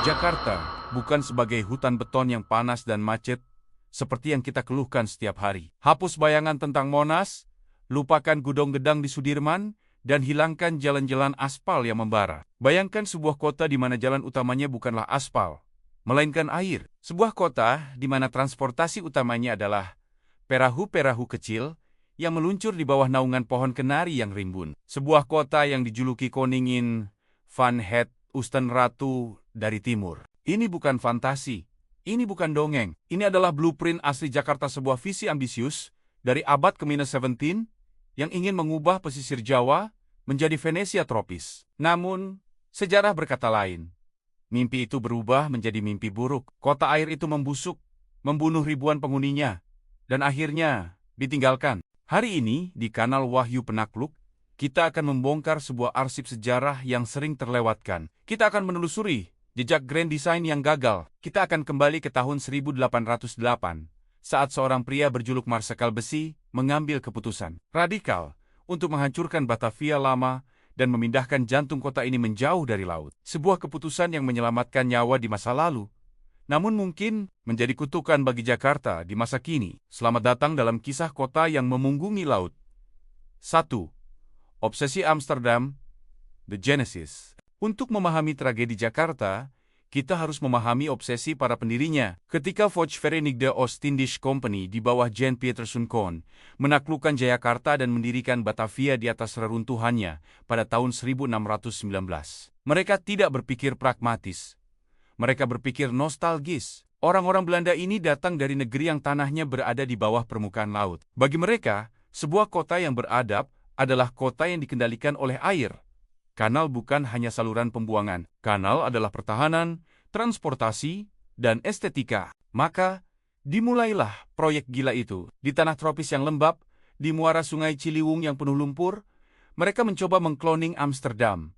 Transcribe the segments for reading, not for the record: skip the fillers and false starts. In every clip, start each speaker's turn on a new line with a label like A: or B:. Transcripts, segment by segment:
A: Jakarta bukan sebagai hutan beton yang panas dan macet seperti yang kita keluhkan setiap hari. Hapus bayangan tentang Monas, lupakan gedong-gedang di Sudirman, dan hilangkan jalan-jalan aspal yang membara. Bayangkan sebuah kota di mana jalan utamanya bukanlah aspal, melainkan air. Sebuah kota di mana transportasi utamanya adalah perahu-perahu kecil yang meluncur di bawah naungan pohon kenari yang rimbun. Sebuah kota yang dijuluki Koningin Van Het Usten Ratu dari Timur. Ini bukan fantasi, ini bukan dongeng. Ini adalah blueprint asli Jakarta, sebuah visi ambisius dari abad ke-17 yang ingin mengubah pesisir Jawa menjadi Venesia tropis. Namun, sejarah berkata lain. Mimpi itu berubah menjadi mimpi buruk. Kota air itu membusuk, membunuh ribuan penghuninya, dan akhirnya ditinggalkan. Hari ini, di kanal Wahyu Penakluk, kita akan membongkar sebuah arsip sejarah yang sering terlewatkan. Kita akan menelusuri jejak grand design yang gagal. Kita akan kembali ke tahun 1808, saat seorang pria berjuluk Marsekal Besi mengambil keputusan radikal untuk menghancurkan Batavia lama dan memindahkan jantung kota ini menjauh dari laut. Sebuah keputusan yang menyelamatkan nyawa di masa lalu, namun mungkin menjadi kutukan bagi Jakarta di masa kini. Selamat datang dalam kisah kota yang memunggungi laut. 1. Obsesi Amsterdam, The Genesis. Untuk memahami tragedi Jakarta, kita harus memahami obsesi para pendirinya. Ketika Volksverenigde Oostindische Company di bawah Jan Pieterszoon Koen menaklukkan Jayakarta dan mendirikan Batavia di atas reruntuhannya pada tahun 1619, mereka tidak berpikir pragmatis. Mereka berpikir nostalgis. Orang-orang Belanda ini datang dari negeri yang tanahnya berada di bawah permukaan laut. Bagi mereka, sebuah kota yang beradab adalah kota yang dikendalikan oleh air. Kanal bukan hanya saluran pembuangan. Kanal adalah pertahanan, transportasi, dan estetika. Maka, dimulailah proyek gila itu. Di tanah tropis yang lembab, di muara sungai Ciliwung yang penuh lumpur, mereka mencoba mengkloning Amsterdam.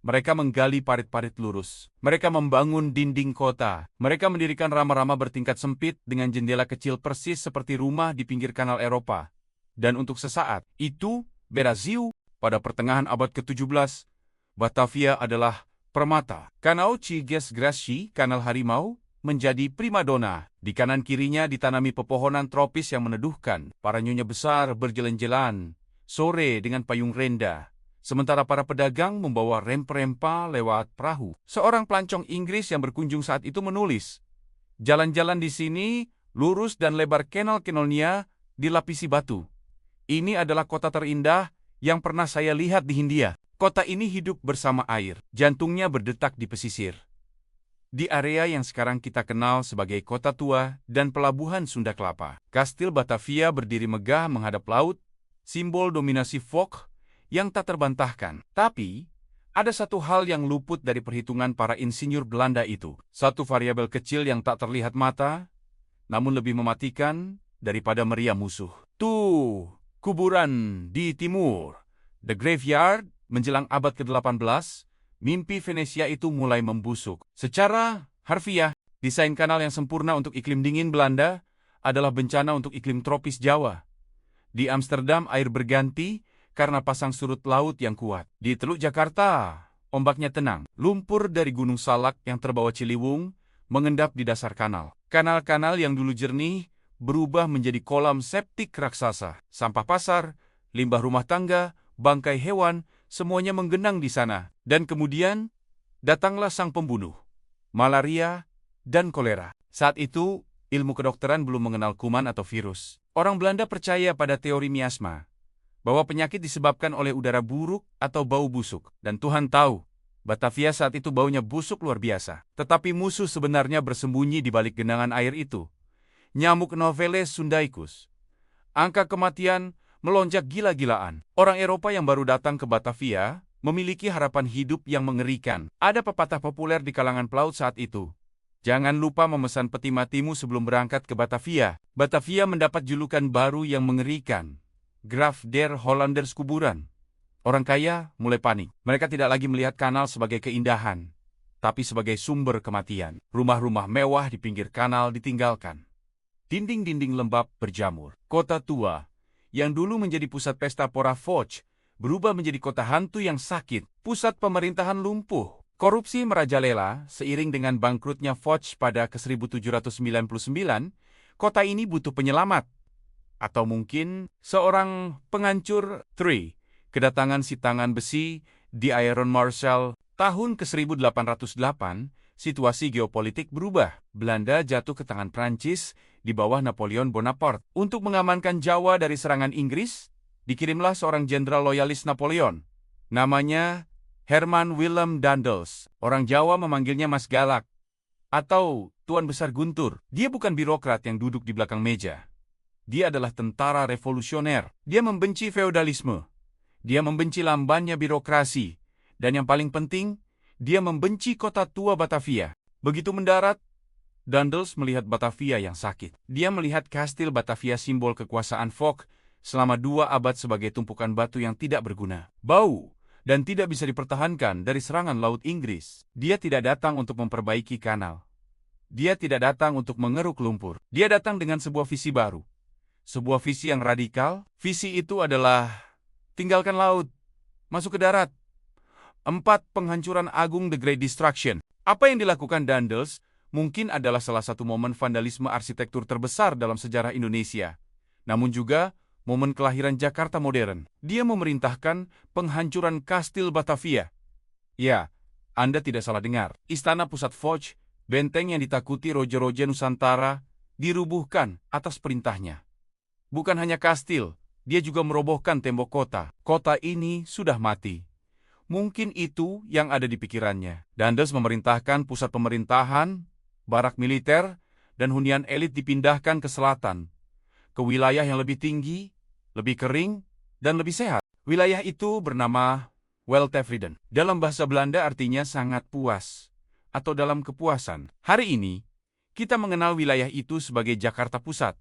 A: Mereka menggali parit-parit lurus. Mereka membangun dinding kota. Mereka mendirikan rama-rama bertingkat sempit dengan jendela kecil persis seperti rumah di pinggir kanal Eropa. Dan untuk sesaat itu, Brazil, pada pertengahan abad ke-17, Batavia adalah permata. Kanal Ciges Gracie, kanal harimau, menjadi primadona. Di kanan kirinya ditanami pepohonan tropis yang meneduhkan. Para nyonya besar berjalan-jalan sore dengan payung renda, sementara para pedagang membawa rempa-rempa lewat perahu. Seorang pelancong Inggris yang berkunjung saat itu menulis, "Jalan-jalan di sini, lurus dan lebar kenal-kenalnya dilapisi batu. Ini adalah kota terindah yang pernah saya lihat di Hindia." Kota ini hidup bersama air, jantungnya berdetak di pesisir. Di area yang sekarang kita kenal sebagai Kota Tua dan Pelabuhan Sunda Kelapa, Kastil Batavia berdiri megah menghadap laut, simbol dominasi folk yang tak terbantahkan. Tapi, ada satu hal yang luput dari perhitungan para insinyur Belanda itu. Satu variabel kecil yang tak terlihat mata, namun lebih mematikan daripada meriam musuh. Tuh, kuburan di timur, The Graveyard. Menjelang abad ke-18, mimpi Venesia itu mulai membusuk. Secara harfiah, desain kanal yang sempurna untuk iklim dingin Belanda adalah bencana untuk iklim tropis Jawa. Di Amsterdam air berganti karena pasang surut laut yang kuat. Di Teluk Jakarta, ombaknya tenang. Lumpur dari Gunung Salak yang terbawa Ciliwung mengendap di dasar kanal. Kanal-kanal yang dulu jernih berubah menjadi kolam septik raksasa. Sampah pasar, limbah rumah tangga, bangkai hewan, semuanya menggenang di sana. Dan kemudian, datanglah sang pembunuh, malaria, dan kolera. Saat itu, ilmu kedokteran belum mengenal kuman atau virus. Orang Belanda percaya pada teori miasma, bahwa penyakit disebabkan oleh udara buruk atau bau busuk. Dan Tuhan tahu, Batavia saat itu baunya busuk luar biasa. Tetapi musuh sebenarnya bersembunyi di balik genangan air itu. Nyamuk Noveles sundaicus. Angka kematian melonjak gila-gilaan. Orang Eropa yang baru datang ke Batavia memiliki harapan hidup yang mengerikan. Ada pepatah populer di kalangan pelaut saat itu. Jangan lupa memesan peti matimu sebelum berangkat ke Batavia. Batavia mendapat julukan baru yang mengerikan. Graf der Hollanders kuburan. Orang kaya mulai panik. Mereka tidak lagi melihat kanal sebagai keindahan, tapi sebagai sumber kematian. Rumah-rumah mewah di pinggir kanal ditinggalkan. Dinding-dinding lembab berjamur. Kota tua yang dulu menjadi pusat pesta pora Foch, berubah menjadi kota hantu yang sakit. Pusat pemerintahan lumpuh. Korupsi merajalela seiring dengan bangkrutnya Foch pada ke-1799, kota ini butuh penyelamat. Atau mungkin seorang pengancur. 3. Kedatangan si tangan besi di Iron Marshal. Tahun ke-1808, situasi geopolitik berubah. Belanda jatuh ke tangan Prancis di bawah Napoleon Bonaparte. Untuk mengamankan Jawa dari serangan Inggris, dikirimlah seorang jenderal loyalis Napoleon. Namanya Herman Willem Daendels. Orang Jawa memanggilnya Mas Galak atau Tuan Besar Guntur. Dia bukan birokrat yang duduk di belakang meja. Dia adalah tentara revolusioner. Dia membenci feodalisme. Dia membenci lambannya birokrasi. Dan yang paling penting, dia membenci kota tua Batavia. Begitu mendarat, Daendels melihat Batavia yang sakit. Dia melihat kastil Batavia, simbol kekuasaan Foch, selama 2 abad sebagai tumpukan batu yang tidak berguna, bau, dan tidak bisa dipertahankan dari serangan Laut Inggris. Dia tidak datang untuk memperbaiki kanal. Dia tidak datang untuk mengeruk lumpur. Dia datang dengan sebuah visi baru. Sebuah visi yang radikal. Visi itu adalah tinggalkan laut, masuk ke darat. 4. Penghancuran agung, The Great Destruction. Apa yang dilakukan Daendels mungkin adalah salah satu momen vandalisme arsitektur terbesar dalam sejarah Indonesia. Namun juga momen kelahiran Jakarta modern. Dia memerintahkan penghancuran kastil Batavia. Ya, Anda tidak salah dengar. Istana pusat Foch, benteng yang ditakuti roja-roja Nusantara, dirubuhkan atas perintahnya. Bukan hanya kastil, dia juga merobohkan tembok kota. Kota ini sudah mati. Mungkin itu yang ada di pikirannya. Daendels memerintahkan pusat pemerintahan, barak militer, dan hunian elit dipindahkan ke selatan, ke wilayah yang lebih tinggi, lebih kering, dan lebih sehat. Wilayah itu bernama Weltevreden. Dalam bahasa Belanda artinya sangat puas, atau dalam kepuasan. Hari ini, kita mengenal wilayah itu sebagai Jakarta Pusat.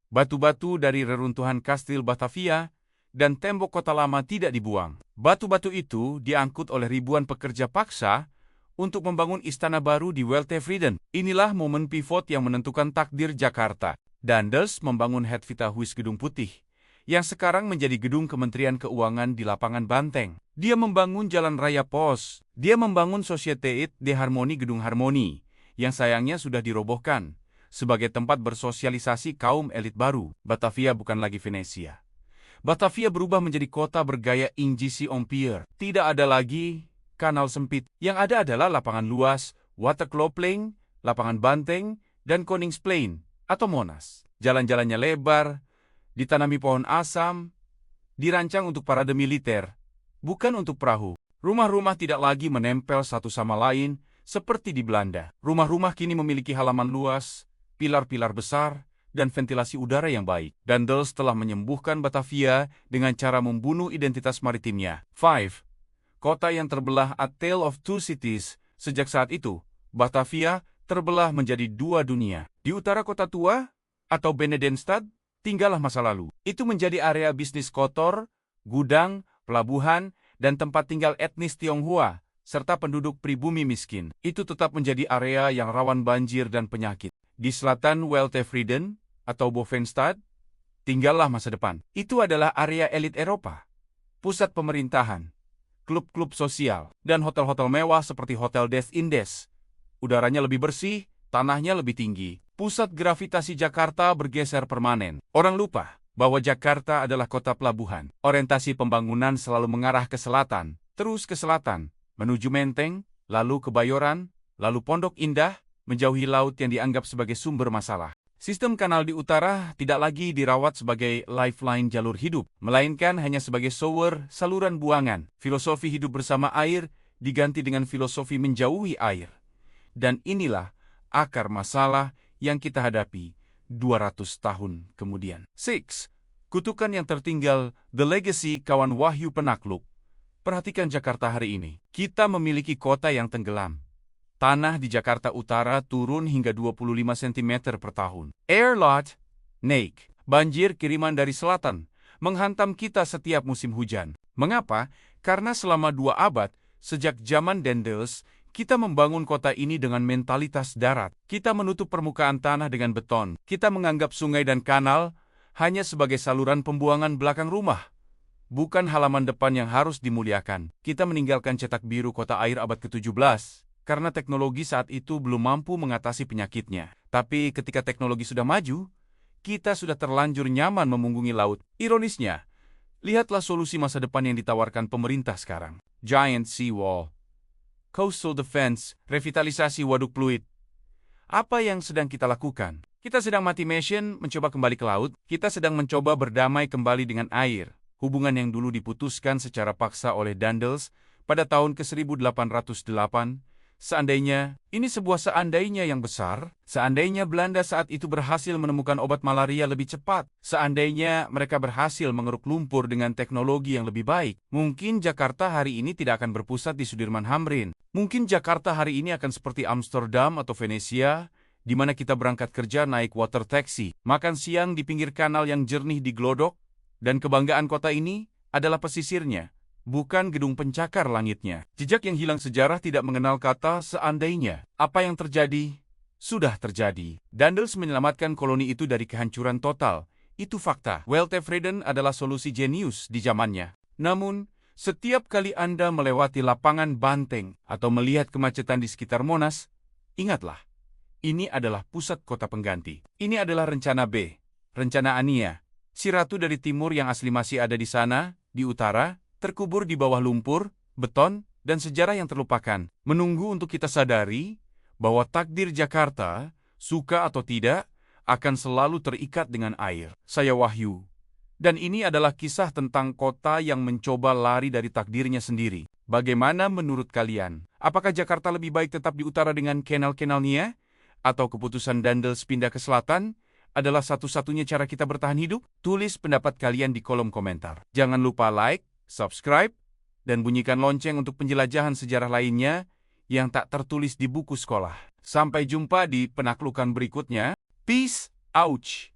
A: Batu-batu dari reruntuhan kastil Batavia dan tembok kota lama tidak dibuang. Batu-batu itu diangkut oleh ribuan pekerja paksa untuk membangun istana baru di Weltevreden. Inilah momen pivot yang menentukan takdir Jakarta. Daendels membangun Hetvita-Huis, Gedung Putih, yang sekarang menjadi gedung Kementerian Keuangan di lapangan Banteng. Dia membangun Jalan Raya Pos. Dia membangun Société de Harmonie, Gedung Harmoni, yang sayangnya sudah dirobohkan sebagai tempat bersosialisasi kaum elit baru. Batavia bukan lagi Venesia. Batavia berubah menjadi kota bergaya Ingési Empire. Tidak ada lagi kanal sempit. Yang ada adalah lapangan luas, Waterkloopplein, lapangan Banteng, dan Koningsplein atau Monas. Jalan-jalannya lebar, ditanami pohon asam, dirancang untuk parade militer, bukan untuk perahu. Rumah-rumah tidak lagi menempel satu sama lain seperti di Belanda. Rumah-rumah kini memiliki halaman luas, pilar-pilar besar, dan ventilasi udara yang baik. Daendels telah menyembuhkan Batavia dengan cara membunuh identitas maritimnya. 5. Kota yang terbelah, A Tale of Two Cities. Sejak saat itu, Batavia terbelah menjadi 2 dunia. Di utara kota tua, atau Benedenstad, tinggallah masa lalu. Itu menjadi area bisnis kotor, gudang, pelabuhan, dan tempat tinggal etnis Tionghoa, serta penduduk pribumi miskin. Itu tetap menjadi area yang rawan banjir dan penyakit. Di selatan Weltevreden, atau Bovenstad, tinggallah masa depan. Itu adalah area elit Eropa, pusat pemerintahan, klub-klub sosial, dan hotel-hotel mewah seperti Hotel des Indes. Udaranya lebih bersih, tanahnya lebih tinggi. Pusat gravitasi Jakarta bergeser permanen. Orang lupa bahwa Jakarta adalah kota pelabuhan. Orientasi pembangunan selalu mengarah ke selatan, terus ke selatan, menuju Menteng, lalu Kebayoran, lalu Pondok Indah, menjauhi laut yang dianggap sebagai sumber masalah. Sistem kanal di utara tidak lagi dirawat sebagai lifeline jalur hidup, melainkan hanya sebagai sewer saluran buangan. Filosofi hidup bersama air diganti dengan filosofi menjauhi air. Dan inilah akar masalah yang kita hadapi 200 tahun kemudian. 6. Kutukan yang tertinggal, The Legacy, kawan Wahyu Penakluk. Perhatikan Jakarta hari ini. Kita memiliki kota yang tenggelam. Tanah di Jakarta Utara turun hingga 25 cm per tahun. Air lot, naik. Banjir kiriman dari selatan menghantam kita setiap musim hujan. Mengapa? Karena selama 2 abad, sejak zaman Daendels, kita membangun kota ini dengan mentalitas darat. Kita menutup permukaan tanah dengan beton. Kita menganggap sungai dan kanal hanya sebagai saluran pembuangan belakang rumah, bukan halaman depan yang harus dimuliakan. Kita meninggalkan cetak biru kota air abad ke-17, karena teknologi saat itu belum mampu mengatasi penyakitnya. Tapi ketika teknologi sudah maju, kita sudah terlanjur nyaman memunggungi laut. Ironisnya, lihatlah solusi masa depan yang ditawarkan pemerintah sekarang. Giant Seawall, Coastal Defense, revitalisasi waduk fluid. Apa yang sedang kita lakukan? Kita sedang mati mission, mencoba kembali ke laut. Kita sedang mencoba berdamai kembali dengan air. Hubungan yang dulu diputuskan secara paksa oleh Daendels pada tahun ke-1808. Seandainya, ini sebuah seandainya yang besar. Seandainya Belanda saat itu berhasil menemukan obat malaria lebih cepat. Seandainya mereka berhasil mengeruk lumpur dengan teknologi yang lebih baik. Mungkin Jakarta hari ini tidak akan berpusat di Sudirman Hamrin. Mungkin Jakarta hari ini akan seperti Amsterdam atau Venesia, di mana kita berangkat kerja naik water taxi, makan siang di pinggir kanal yang jernih di Glodok, dan kebanggaan kota ini adalah pesisirnya, bukan gedung pencakar langitnya. Jejak yang hilang sejarah tidak mengenal kata seandainya. Apa yang terjadi, sudah terjadi. Daendels menyelamatkan koloni itu dari kehancuran total. Itu fakta. Weltevreden adalah solusi jenius di zamannya. Namun, setiap kali Anda melewati lapangan Banteng atau melihat kemacetan di sekitar Monas, ingatlah, ini adalah pusat kota pengganti. Ini adalah rencana B, rencana Ania. Si ratu dari timur yang asli masih ada di sana, di utara, terkubur di bawah lumpur, beton, dan sejarah yang terlupakan. Menunggu untuk kita sadari bahwa takdir Jakarta, suka atau tidak, akan selalu terikat dengan air. Saya Wahyu. Dan ini adalah kisah tentang kota yang mencoba lari dari takdirnya sendiri. Bagaimana menurut kalian? Apakah Jakarta lebih baik tetap di utara dengan kanal-kanalnya? Atau keputusan Daendels pindah ke selatan adalah satu-satunya cara kita bertahan hidup? Tulis pendapat kalian di kolom komentar. Jangan lupa like, subscribe, dan bunyikan lonceng untuk penjelajahan sejarah lainnya yang tak tertulis di buku sekolah. Sampai jumpa di penaklukan berikutnya. Peace out!